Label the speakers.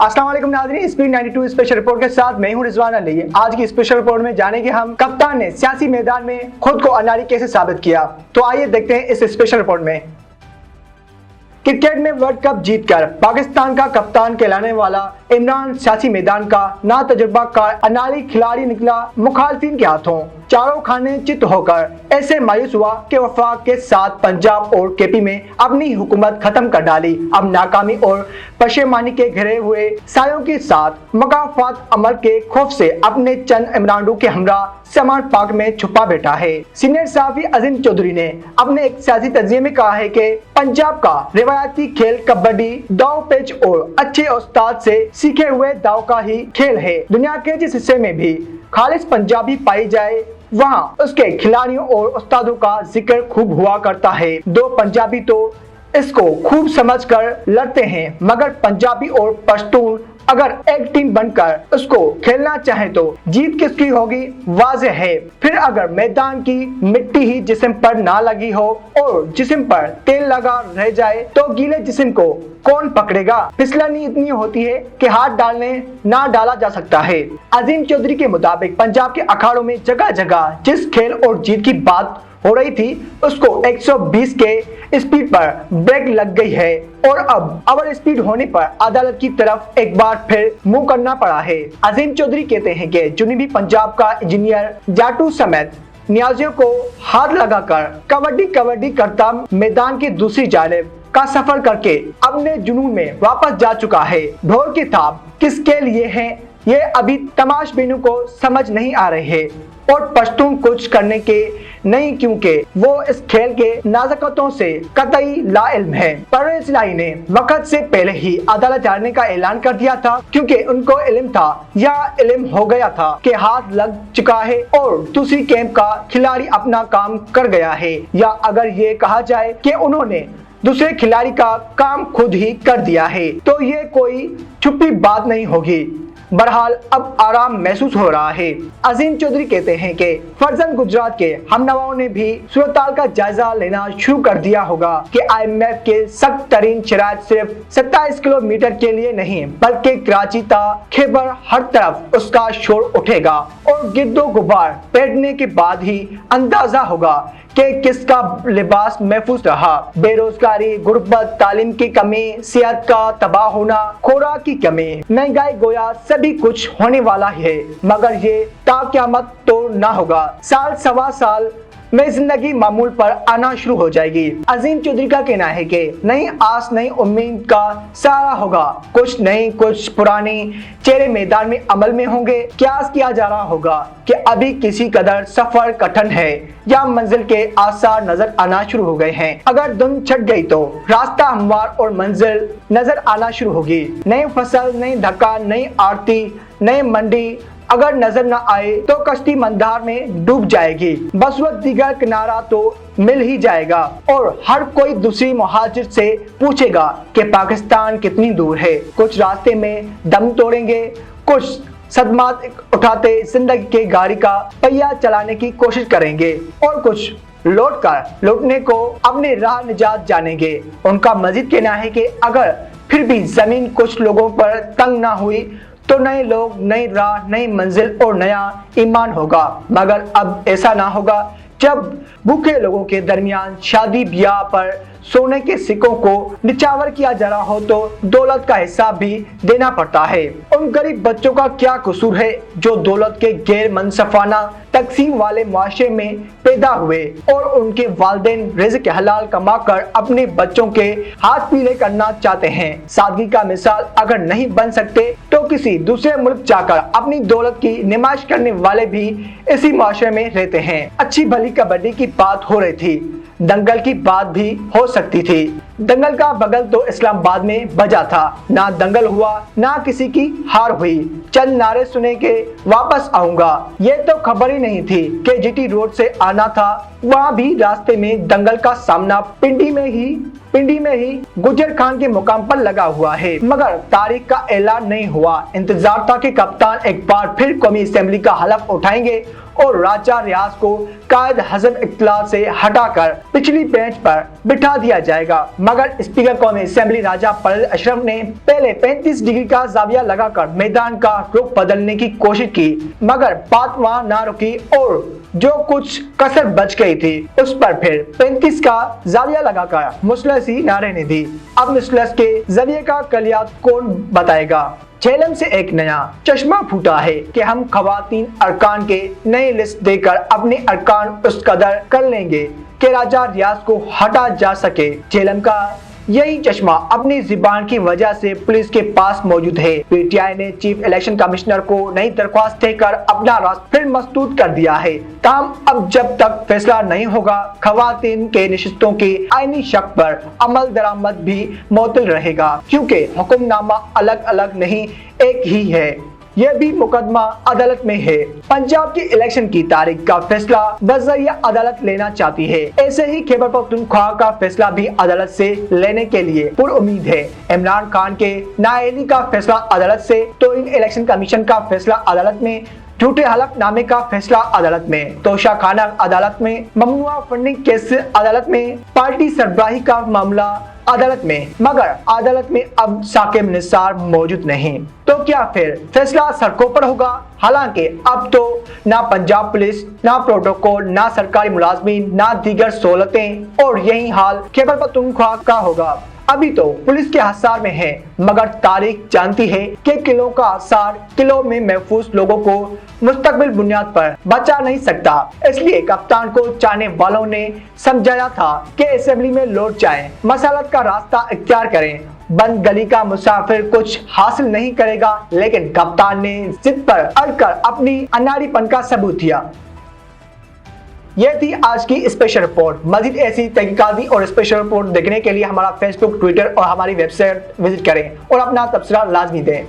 Speaker 1: अस्सलाम वालेकुम नाज़रीन, स्पीड 92 स्पेशल रिपोर्ट के साथ मैं हूं रिजवान अली। आज की स्पेशल रिपोर्ट में जानेंगे हम कप्तान ने सियासी मैदान में खुद को अनाड़ी कैसे साबित किया। तो आइए देखते हैं इस स्पेशल रिपोर्ट में। क्रिकेट में वर्ल्ड कप जीतकर पाकिस्तान का कप्तान कहलाने वाला इमरान सियासी मैदान का ना तजुर्बा का अनाड़ी खिलाड़ी निकला मुखालफिन के हाथों। चारों खाने चित होकर ऐसे मायूस हुआ कि वफाक के साथ पंजाब और केपी में अपनी हुकूमत खत्म कर डाली। अब नाकामी और पशेमानी के घिरे हुए सायों के साथ मकाफात अमल के खौफ से अपने चंद इमरानों के हमरा समान पाक में छुपा बैठा है। सीनियर सहाफी अजीम चौधरी ने अपने एक सियासी तजिए में कहा है कि पंजाब का रिवायती खेल कबड्डी, दाव पेच और अच्छे उस्ताद से सीखे हुए दाव का ही खेल है। दुनिया के जिस हिस्से में भी खालिस पंजाबी पाई जाए वहाँ उसके खिलाड़ियों और उस्तादों का जिक्र खूब हुआ करता है। दो पंजाबी तो इसको खूब समझकर लड़ते हैं, मगर पंजाबी और पश्तून अगर एक टीम बनकर उसको खेलना चाहे तो जीत किसकी होगी वाज़ेह है। फिर अगर मैदान की मिट्टी ही जिस्म पर ना लगी हो और जिस्म पर तेल लगा रह जाए तो गीले जिस्म को कौन पकड़ेगा। फिसलनी इतनी होती है कि हाथ डालने ना डाला जा सकता है। अजीम चौधरी के मुताबिक पंजाब के अखाड़ों में जगह जगह जिस खेल और जीत की बात हो रही थी उसको 120 के स्पीड पर ब्रेक लग गई है और अब ओवर स्पीड होने पर अदालत की तरफ एक बार फिर मुंह करना पड़ा है। अजीम चौधरी कहते हैं कि जुनूबी पंजाब का इंजीनियर जाटू समेत नियाजियों को हाथ लगाकर कबड्डी करता मैदान की दूसरी जानिब का सफर करके अपने जुनून में वापस जा चुका है। ढोल की थाप किसके लिए है ये अभी तमाशबीनों को समझ नहीं आ रहे है और पश्तून कुछ करने के नहीं, क्योंकि वो इस खेल के नाज़ुकतों से कतई लाइल्म है। परवेज इलाही ने वक्त से पहले ही अदालत जाने का ऐलान कर दिया था, क्योंकि उनको इल्म था या इल्म हो गया था कि हाथ लग चुका है और दूसरी कैंप का खिलाड़ी अपना काम कर गया है, या अगर ये कहा जाए कि उन्होंने दूसरे खिलाड़ी का काम खुद ही कर दिया है तो ये कोई छुपी बात नहीं होगी। बहरहाल अब आराम महसूस हो रहा है। अजीम चौधरी कहते हैं कि फर्जन गुजरात के हमनवाओं ने भी सूरताल का जायजा लेना शुरू कर दिया होगा कि IMF के सख्त तरीन शराइत सिर्फ 27 किलोमीटर के लिए नहीं बल्कि कराची ता खैबर हर तरफ उसका शोर उठेगा और गिरदो गुबार बैठने के बाद ही अंदाजा होगा कि किसका लिबास महफूज रहा। बेरोजगारी, गुर्बत, तालीम की कमी, सेहत का तबाह होना, खुराक की कमी, महंगाई गोया सभी कुछ होने वाला है, मगर ये ताक़यामत तो ना होगा। साल सवा साल में जिंदगी मामूल पर आना शुरू हो जाएगी। अजीम चौधरी का कहना है कि नई आस नई उम्मीद का सहारा होगा। कुछ नए कुछ पुराने चेहरे मैदान में अमल में होंगे। क्यास किया जा रहा होगा कि अभी किसी कदर सफर कठिन है या मंजिल के आसार नजर आना शुरू हो गए हैं। अगर धुंध छट गई तो रास्ता हमवार और मंजिल नजर आना शुरू होगी। नई फसल, नई धक्का, नई आरती, नई मंडी अगर नजर न आए तो कश्ती मंदार में डूब जाएगी। बस वक्त दीगर किनारा तो मिल ही जाएगा और हर कोई दूसरी मुहाजिर से पूछेगा कि पाकिस्तान कितनी दूर है। कुछ रास्ते में दम तोड़ेंगे, कुछ सदमात उठाते जिंदगी के गाड़ी का पहिया चलाने की कोशिश करेंगे और कुछ लौटने को अपने राह निजात जानेंगे। उनका मजीद कहना है कि अगर फिर भी जमीन कुछ लोगों पर तंग ना हुई तो नए लोग, नई राह, नई मंजिल और नया ईमान होगा। मगर अब ऐसा ना होगा। जब भूखे लोगों के दरमियान शादी ब्याह पर सोने के सिक्कों को निछावर किया जा रहा हो तो दौलत का हिसाब भी देना पड़ता है। उन गरीब बच्चों का क्या कसूर है जो दौलत के गैर मनसफाना तकसीम वाले मुआशरे में पैदा हुए और उनके वालिदैन रिज़्क़ हलाल कमाकर अपने बच्चों के हाथ पीले करना चाहते हैं। सादगी का मिसाल अगर नहीं बन सकते तो किसी दूसरे मुल्क जाकर अपनी दौलत की नुमाइश करने वाले भी इसी मुआशरे में रहते हैं। अच्छी भली कबड्डी की बात हो रही थी, दंगल की बात भी हो सकती थी। दंगल का बगल तो इस्लामाबाद में बजा था। ना दंगल हुआ, ना किसी की हार हुई। चंद नारे सुने के वापस आऊंगा, ये तो खबर ही नहीं थी कि GT रोड से आना था। वहाँ भी रास्ते में दंगल का सामना पिंडी में ही पिंडी में ही गुजर खान के मुकाम पर लगा हुआ है, मगर तारीख का ऐलान नहीं हुआ। इंतजार था कि कप्तान एक बार फिर कौमी असेंबली का हलफ उठाएंगे और राजा रियाज को कायद हज़म इख्तियार से हटाकर पिछली बेंच पर बिठा दिया जाएगा, मगर स्पीकर कौमी असेंबली राजा परवेज अशरफ ने पहले 35 डिग्री का जाविया लगाकर मैदान का रुख बदलने की कोशिश की, मगर बात वहां ना रुकी और जो कुछ कसर बच गई थी उस पर फिर 35 का जाविया लगाकर मुसलस ही ना रहने दी। अब मुसलस के जरिए का कलियात कौन बताएगा। झेलम से एक नया चश्मा फूटा है कि हम खवातीन अरकान के नई लिस्ट देकर अपने अरकान उस कदर कर लेंगे कि राजा रियाज को हटा जा सके। झेलम का यही चश्मा अपनी जुबान की वजह से पुलिस के पास मौजूद है। पीटीआई ने चीफ इलेक्शन कमिश्नर को नई दरख्वास्त देकर अपना रास्ता फिर मस्तूद कर दिया है। ताहम अब जब तक फैसला नहीं होगा, खवातीन के निशिस्तों के आईनी शक पर अमल दरामद भी मुअत्तल रहेगा, क्योंकि हुक्मनामा अलग अलग नहीं एक ही है। यह भी मुकदमा अदालत में है। पंजाब की इलेक्शन की तारीख का फैसला बज़रिया अदालत लेना चाहती है। ऐसे ही खैबर पख्तूनख्वा का फैसला भी अदालत से लेने के लिए पुरउम्मीद है। इमरान खान के नाअहली का फैसला अदालत से, तो इन इलेक्शन कमीशन का फैसला अदालत में, झूठे हलफनामे का फैसला अदालत में, तोशाखाना अदालत में, ममनुआ फंडिंग केस अदालत में, पार्टी सरबराही का मामला अदालत में, मगर अदालत में अब साकिब निसार मौजूद नहीं। तो क्या फिर फैसला सड़कों पर होगा? हालांकि अब तो ना पंजाब पुलिस, ना प्रोटोकॉल, ना सरकारी मुलाजमीन, ना दीगर सहूलतें, और यही हाल खैबर पख्तूनख्वा का होगा। अभी तो पुलिस के हसार में है, मगर तारीख जानती है कि किलों का हसार किलों में महफूज लोगों को मुस्तकबिल बुनियाद पर बचा नहीं सकता। इसलिए कप्तान को चाहने वालों ने समझाया था कि असेंबली में लौट जाएं, मसलत का रास्ता इख्तियार करें। बंद गली का मुसाफिर कुछ हासिल नहीं करेगा, लेकिन कप्तान ने जिद पर अड़कर अपनी अनाड़ीपन का सबूत दिया। यह थी आज की स्पेशल रिपोर्ट। मजीद ऐसी तहकीकाती और स्पेशल रिपोर्ट देखने के लिए हमारा फेसबुक, ट्विटर और हमारी वेबसाइट विजिट करें और अपना तबसरा लाजमी दें।